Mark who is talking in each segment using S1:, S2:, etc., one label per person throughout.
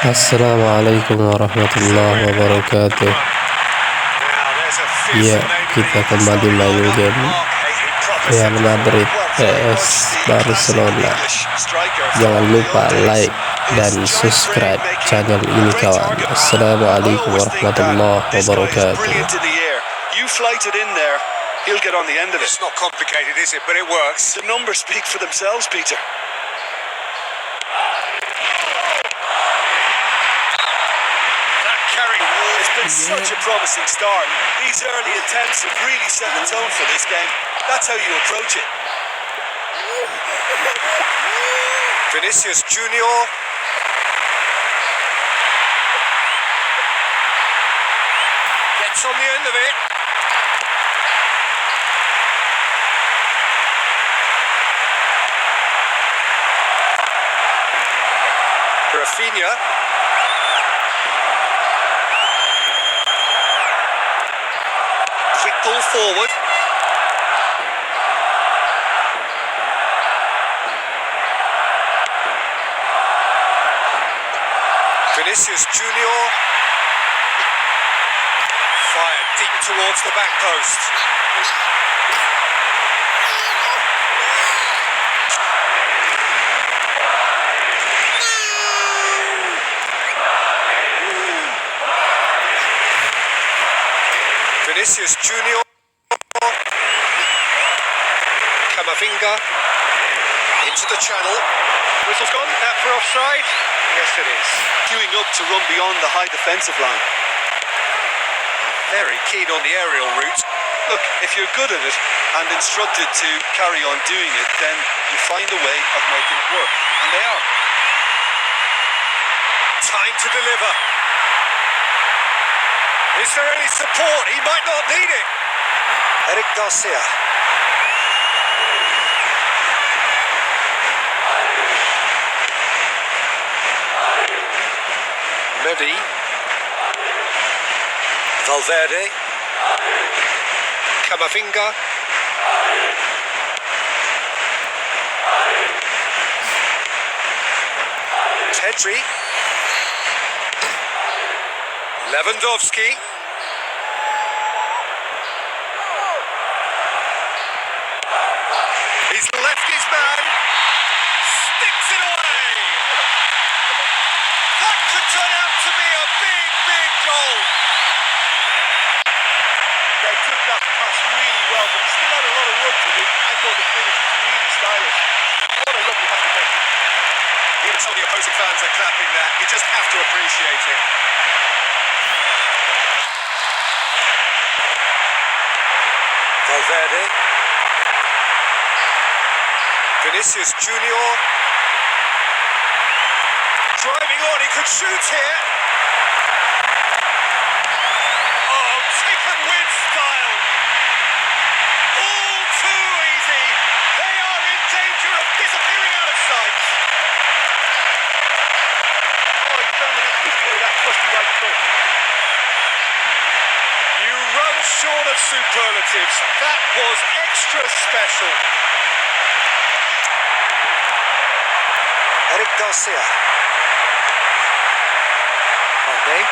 S1: Assalamualaikum warahmatullahi wabarakatuh. Ya, kita kembali main game Real Madrid PES Barcelona. Jangan lupa like dan subscribe channel ini kawan. Assalamualaikum warahmatullahi wabarakatuh.
S2: You flight it in there, he'll get on the end of it.
S3: It's not complicated, is it? But it works.
S2: The numbers speak for themselves, Peter. It's been such a promising start. These early attempts have really set the tone for this game. That's how you approach it.
S3: Vinicius Junior. Gets on the end of it. Rafinha. Quick ball forward. Vinicius Junior. Fired deep towards the back post. Vinicius Junior. Camavinga. Into the channel. Whistle's gone. That for offside? Yes, it is.
S2: Queuing up to run beyond the high defensive line.
S3: Very keen on the aerial route.
S2: Look, if you're good at it and instructed to carry on doing it, then you find a way of making it work. And they are.
S3: Time to deliver. Is there any support? He might not need it. Eric Garcia. Medi. Valverde. Camavinga. Pedri. Lewandowski. He's left his man. Sticks it away. That could turn out to be a big goal.
S2: They took that pass really well, but he still had a lot of work to do. I thought the finish was really stylish. What a lovely pass.
S3: Even some of the opposing fans are clapping that. You just have to appreciate it. Valverde. Vinicius Junior. Driving on, he could shoot here. Oh, taken with style. All too easy. They are in danger of disappearing out of sight.
S2: Oh, he found it equally that trusty right foot.
S3: You run short of superlatives. That was extra special. Eric Garcia. Okay.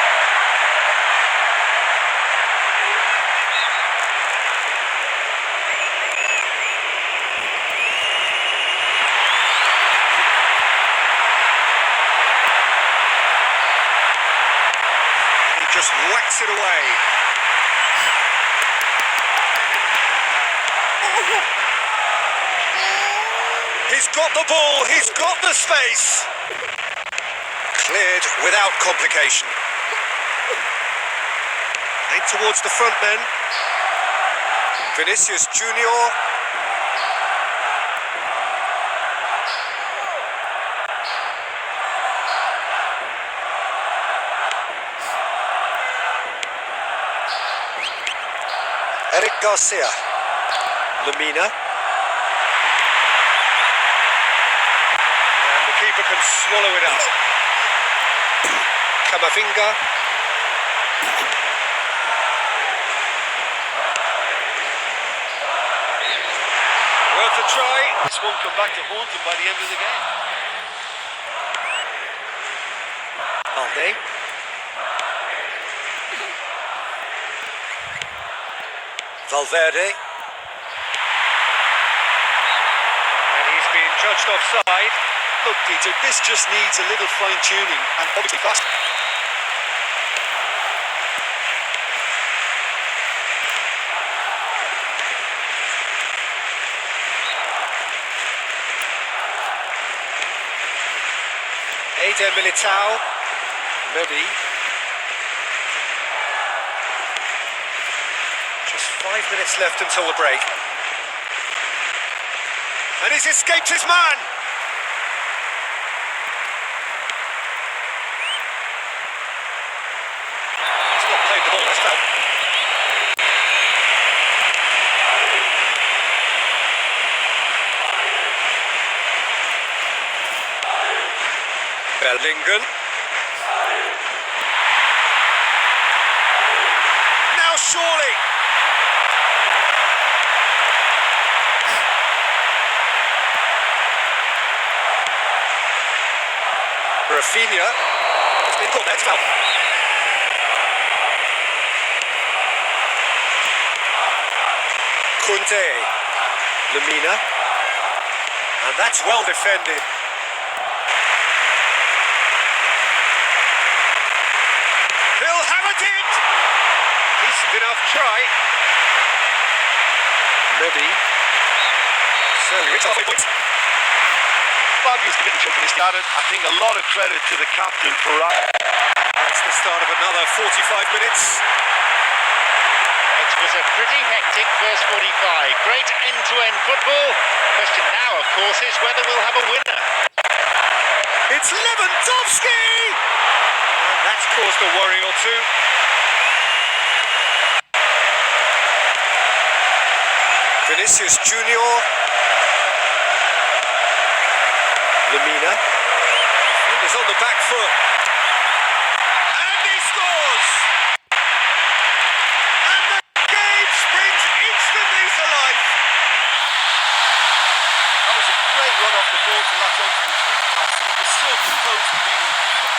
S3: He just whacks it away. He's got the ball, he's got the space. Cleared without complication. Played towards the front men. Vinicius Junior. Eric Garcia. Lamina. And the keeper can swallow it up. Camavinga. Worth a try.
S2: This won't come back to haunt him by the end of the game.
S3: Alde. Valverde. And he's being judged offside.
S2: Look, Peter, this just needs a little fine-tuning and obviously fast.
S3: Eder Militao. Medi. Just 5 minutes left until the break. And he's escaped his man. He's not played the ball, that's foul. Bellingham. Now surely. Rafinha. It's been called, that's foul. Kunte. Lamina. And that's well defended. He'll have it in! Decent enough try. Medi. Certainly gets halfway point.
S2: Fabulous connection for this started. I think a lot of credit to the captain for that.
S3: That's the start of another 45 minutes.
S4: It was a pretty hectic first 45. Great end-to-end football. Question now, of course, is whether we'll have a winner.
S3: It's Lewandowski! And that's caused a worry or two. Vinicius Junior. Lamina. Is on the back foot. And he scores! And the game springs instantly to life.
S2: That was a great run off the ball to latch onto the sweet pass, and he was so composed to being the keeper.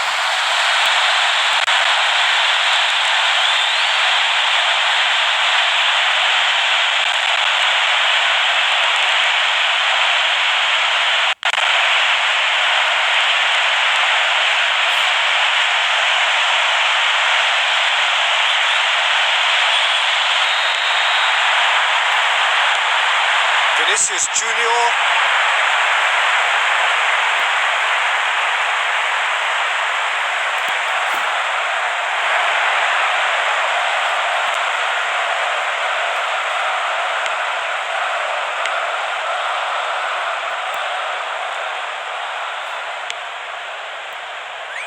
S3: Vinicius Junior.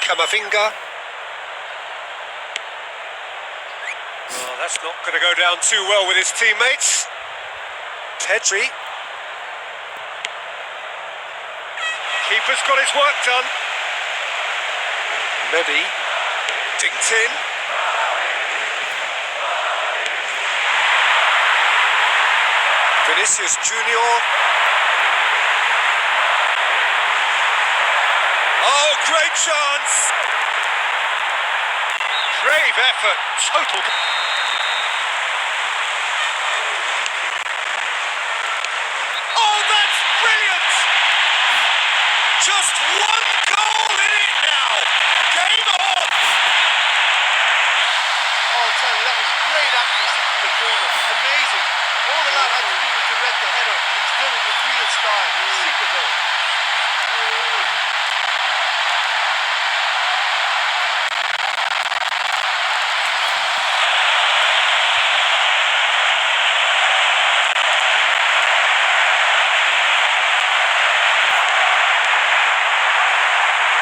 S3: Camavinga. Oh, that's not going to go down too well with his teammates. Pedri. Keeper's got his work done. Medi. Dinked in. Vinicius Junior. Oh, great chance! Brave effort, total. Oh, that's brilliant! Just one goal in it now. Game on!
S2: Oh, I'll tell you, that was great accuracy from the corner. Amazing. All the lad had to do was direct the header, and he's done it with real style. Super goal.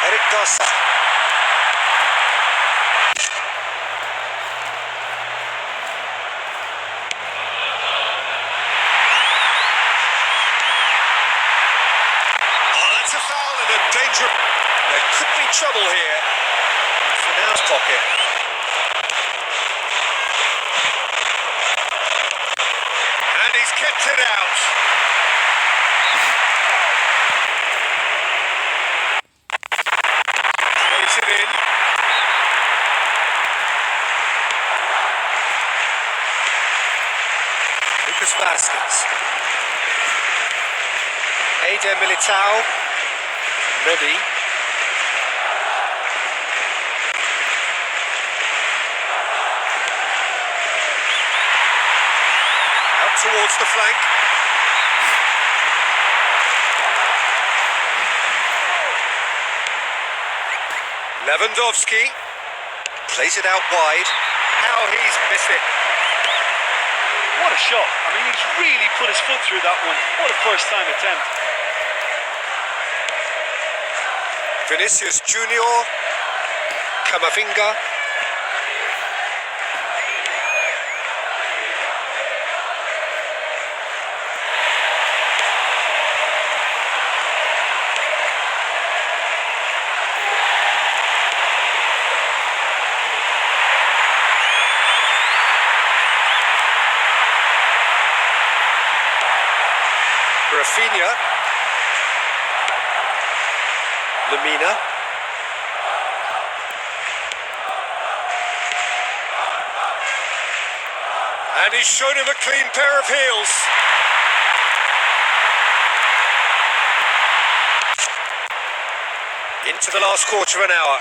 S3: Eric Dawson. Oh, that's a foul and a danger. There could be trouble here. Finau's pocket. And he's kept it out. Plays it in. Lucas Vazquez. Eder Militao. Ready. Out towards the flank. Lewandowski plays it out wide. How he's missed it.
S2: What a shot. I mean, he's really put his foot through that one. What a first-time attempt.
S3: Vinicius Junior. Camavinga. Rafinha. Lamina. And he's shown him a clean pair of heels. Into the last quarter of an hour.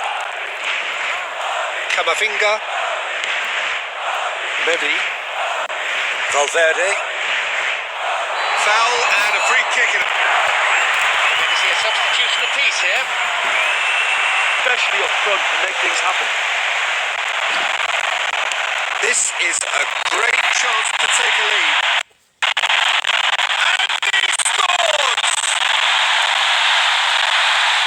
S3: Camavinga. Medi. Valverde. Foul and a free kick.
S4: Going to see a substitution apiece here.
S2: Especially up front to make things happen.
S3: This is a great chance to take a lead. And he scores!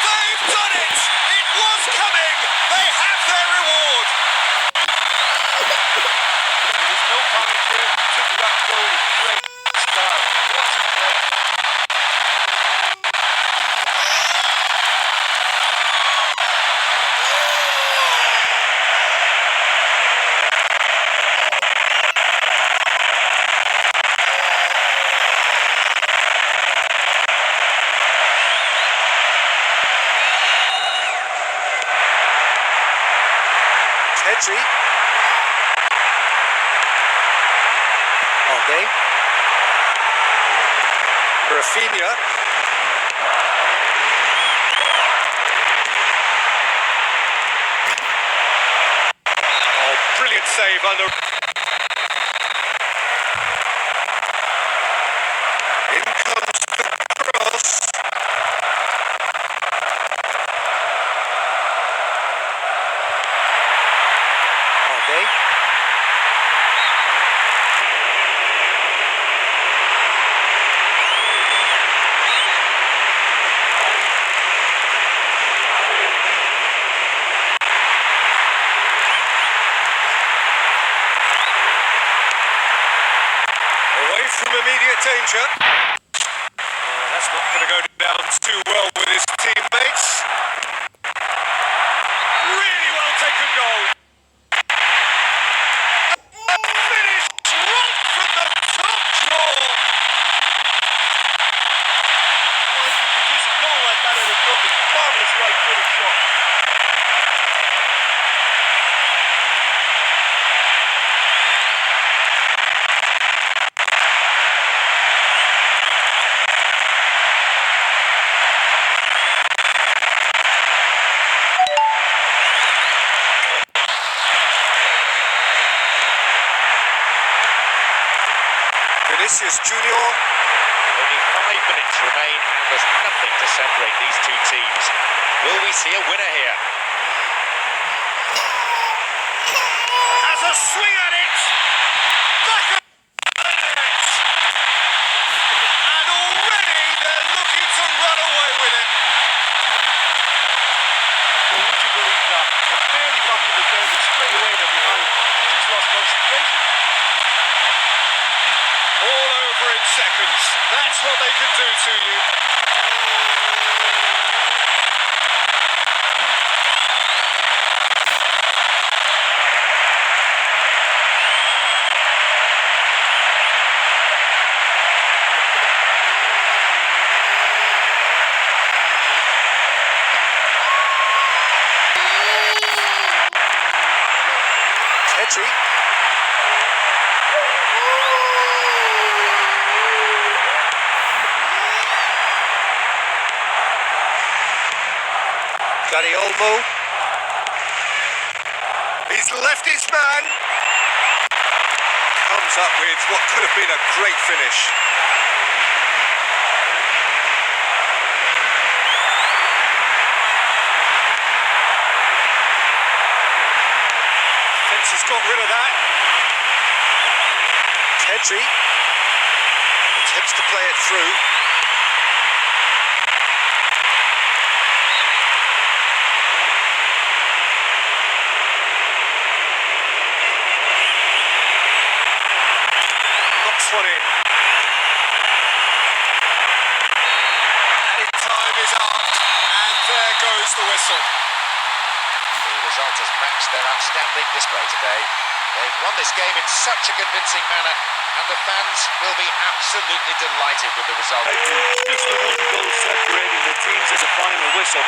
S3: They've done it! It was coming! They have their reward!
S2: There's no commentary. Took that goal in great style. What a play.
S3: Pedri. Okay. Rafinha. Oh, brilliant save under. In comes the cross. Okay. Away from immediate danger. That's not going to go down too well with his teammates. Really well taken goal. Finish right from the top draw.
S2: Well, you can produce a goal like that out of nothing. Marvellous right-footed shot.
S3: Vinicius Junior.
S4: Only 5 minutes remain and there's nothing to separate these two teams. Will we see a winner here?
S3: Has a swing at it. Back of the net. And already they're looking to run away with it.
S2: Well, would you believe that? They're barely back in the game and straight away they're behind. They just lost concentration.
S3: All over in seconds. That's what they can do to you. Pedri.
S2: Danny Olmo. He's left his man. Comes up with what could have been a great finish. Fence has got rid of that. Pedri attempts to play it through. One in. Added time is up, and there goes the whistle.
S3: The result has matched their outstanding display today. They've won this game in such a convincing manner, and the fans will be absolutely delighted with the result.
S2: Just the one goal separating the teams as a final whistle.